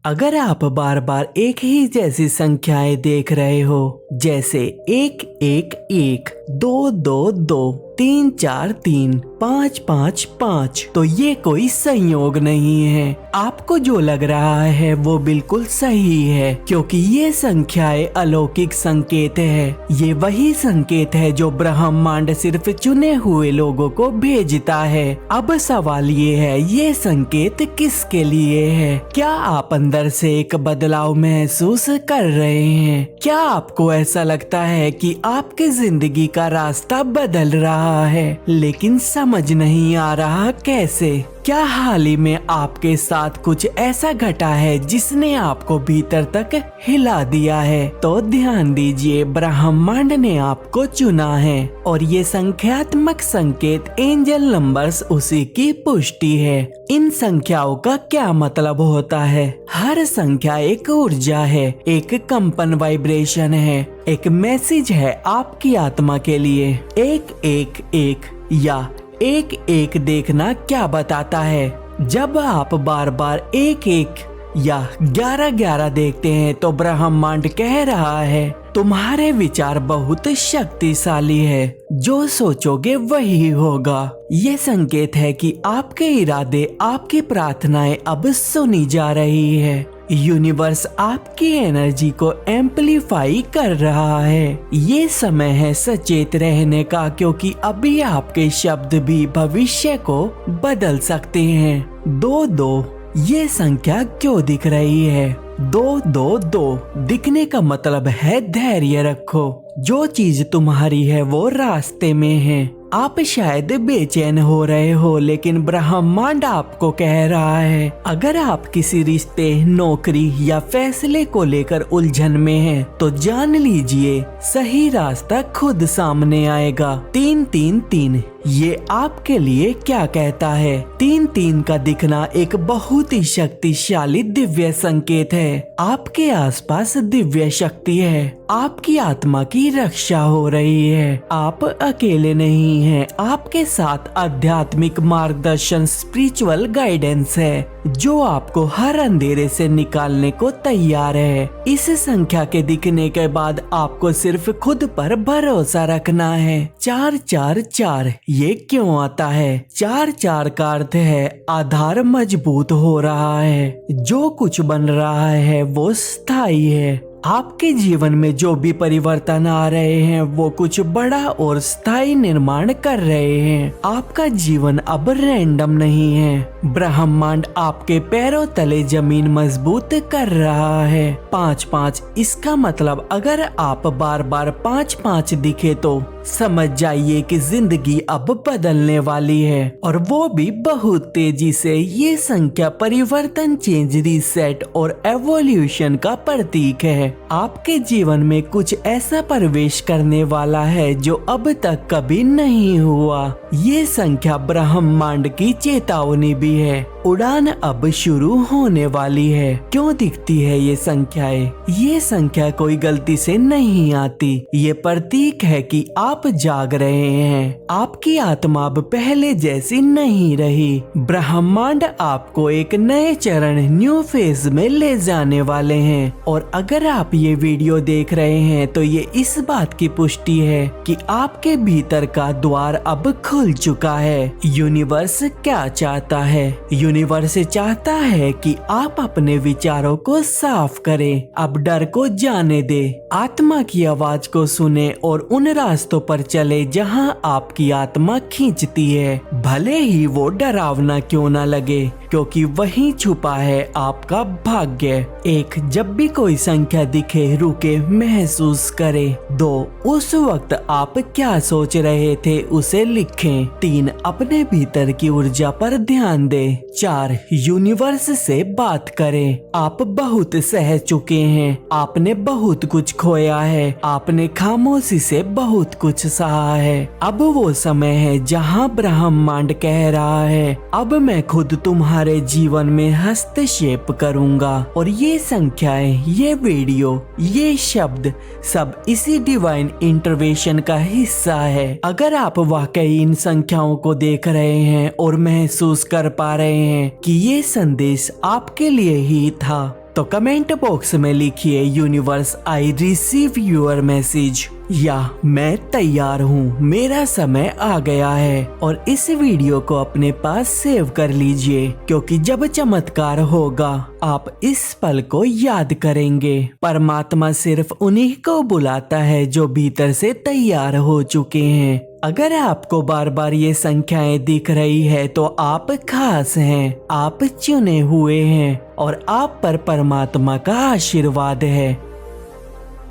अगर आप बार बार एक ही जैसी संख्याएं देख रहे हो, जैसे 111, 222, 343, 555, तो ये कोई संयोग नहीं है। आपको जो लग रहा है वो बिल्कुल सही है, क्योंकि ये संख्याएं अलौकिक संकेत है। ये वही संकेत है जो ब्रह्मांड सिर्फ चुने हुए लोगों को भेजता है। अब सवाल ये है, ये संकेत किसके लिए है? क्या आप अंदर से एक बदलाव महसूस कर रहे हैं? क्या आपको ऐसा लगता है कि आपकी जिंदगी का रास्ता बदल रहा है, लेकिन समझ नहीं आ रहा कैसे? क्या हाल ही में आपके साथ कुछ ऐसा घटा है जिसने आपको भीतर तक हिला दिया है? तो ध्यान दीजिए, ब्रह्मांड ने आपको चुना है और ये संख्यात्मक संकेत एंजल नंबर्स उसी की पुष्टि है। इन संख्याओं का क्या मतलब होता है? हर संख्या एक ऊर्जा है, एक कंपन वाइब्रेशन है, एक मैसेज है आपकी आत्मा के लिए। 111 या 1-1 देखना क्या बताता है? जब आप बार बार 1-1 या 11-11 देखते हैं तो ब्रह्मांड कह रहा है तुम्हारे विचार बहुत शक्तिशाली है, जो सोचोगे वही होगा। ये संकेत है कि आपके इरादे, आपकी प्रार्थनाएं अब सुनी जा रही है। यूनिवर्स आपकी एनर्जी को एम्पलीफाई कर रहा है। ये समय है सचेत रहने का, क्योंकि अभी आपके शब्द भी भविष्य को बदल सकते हैं। 2-2 ये संख्या क्यों दिख रही है? 2-2-2 दिखने का मतलब है धैर्य रखो, जो चीज तुम्हारी है वो रास्ते में है। आप शायद बेचैन हो रहे हो, लेकिन ब्रह्मांड आपको कह रहा है अगर आप किसी रिश्ते, नौकरी या फैसले को लेकर उलझन में हैं, तो जान लीजिए सही रास्ता खुद सामने आएगा। 3-3-3 ये आपके लिए क्या कहता है? 3-3 का दिखना एक बहुत ही शक्तिशाली दिव्य संकेत है। आपके आसपास दिव्य शक्ति है, आपकी आत्मा की रक्षा हो रही है। आप अकेले नहीं हैं, आपके साथ आध्यात्मिक मार्गदर्शन, स्पिरिचुअल गाइडेंस है, जो आपको हर अंधेरे से निकालने को तैयार है। इस संख्या के दिखने के बाद आपको सिर्फ खुद पर भरोसा रखना है। 4-4-4 ये क्यों आता है? 4-4 का अर्थ है आधार मजबूत हो रहा है, जो कुछ बन रहा है वो स्थायी है। आपके जीवन में जो भी परिवर्तन आ रहे हैं वो कुछ बड़ा और स्थायी निर्माण कर रहे हैं। आपका जीवन अब रैंडम नहीं है। ब्रह्मांड आपके पैरों तले जमीन मजबूत कर रहा है। 5-5 इसका मतलब अगर आप बार बार 5-5 दिखे तो समझ जाइए कि जिंदगी अब बदलने वाली है, और वो भी बहुत तेजी से। ये संख्या परिवर्तन, चेंज, रीसेट और एवोल्यूशन का प्रतीक है। आपके जीवन में कुछ ऐसा प्रवेश करने वाला है जो अब तक कभी नहीं हुआ। ये संख्या ब्रह्मांड की चेतावनी भी है, उड़ान अब शुरू होने वाली है। क्यों दिखती है ये संख्याएं? ये संख्या कोई गलती से नहीं आती, ये प्रतीक है कि आप जाग रहे हैं। आपकी आत्मा अब पहले जैसी नहीं रही। ब्रह्मांड आपको एक नए चरण, न्यू फेज में ले जाने वाले हैं। और अगर आप ये वीडियो देख रहे हैं तो ये इस बात की पुष्टि है कि आपके भीतर का द्वार अब खुल चुका है। यूनिवर्स क्या चाहता है? यूनिवर्स चाहता है कि आप अपने विचारों को साफ करें, अब डर को जाने दे, आत्मा की आवाज को सुने और उन रास्तों पर चले जहां आपकी आत्मा खींचती है, भले ही वो डरावना क्यों ना लगे, क्योंकि वहीं छुपा है आपका भाग्य। 1 जब भी कोई संख्या दिखे, रुके, महसूस करें। 2 उस वक्त आप क्या सोच रहे थे उसे लिखें। 3 अपने भीतर की ऊर्जा पर ध्यान दें। 4 यूनिवर्स से बात करें। आप बहुत सह चुके हैं, आपने बहुत कुछ खोया है, आपने खामोशी से बहुत कुछ सहा है। अब वो समय है जहां ब्रह्मांड कह रहा है अब मैं खुद तुम्हारे जीवन में हस्तक्षेप करूंगा। और ये संख्याएं, ये वीडियो, ये शब्द सब इसी डिवाइन इंटरवेंशन का हिस्सा है। अगर आप वाकई इन संख्याओं को देख रहे हैं और महसूस कर पा रहे हैं कि ये संदेश आपके लिए ही था, तो कमेंट बॉक्स में लिखिए universe I receive your message या मैं तैयार हूँ, मेरा समय आ गया है। और इस वीडियो को अपने पास सेव कर लीजिए, क्योंकि जब चमत्कार होगा आप इस पल को याद करेंगे। परमात्मा सिर्फ उन्हीं को बुलाता है जो भीतर से तैयार हो चुके हैं। अगर आपको बार बार ये संख्याएं दिख रही है तो आप खास हैं, आप चुने हुए हैं और आप पर परमात्मा का आशीर्वाद है।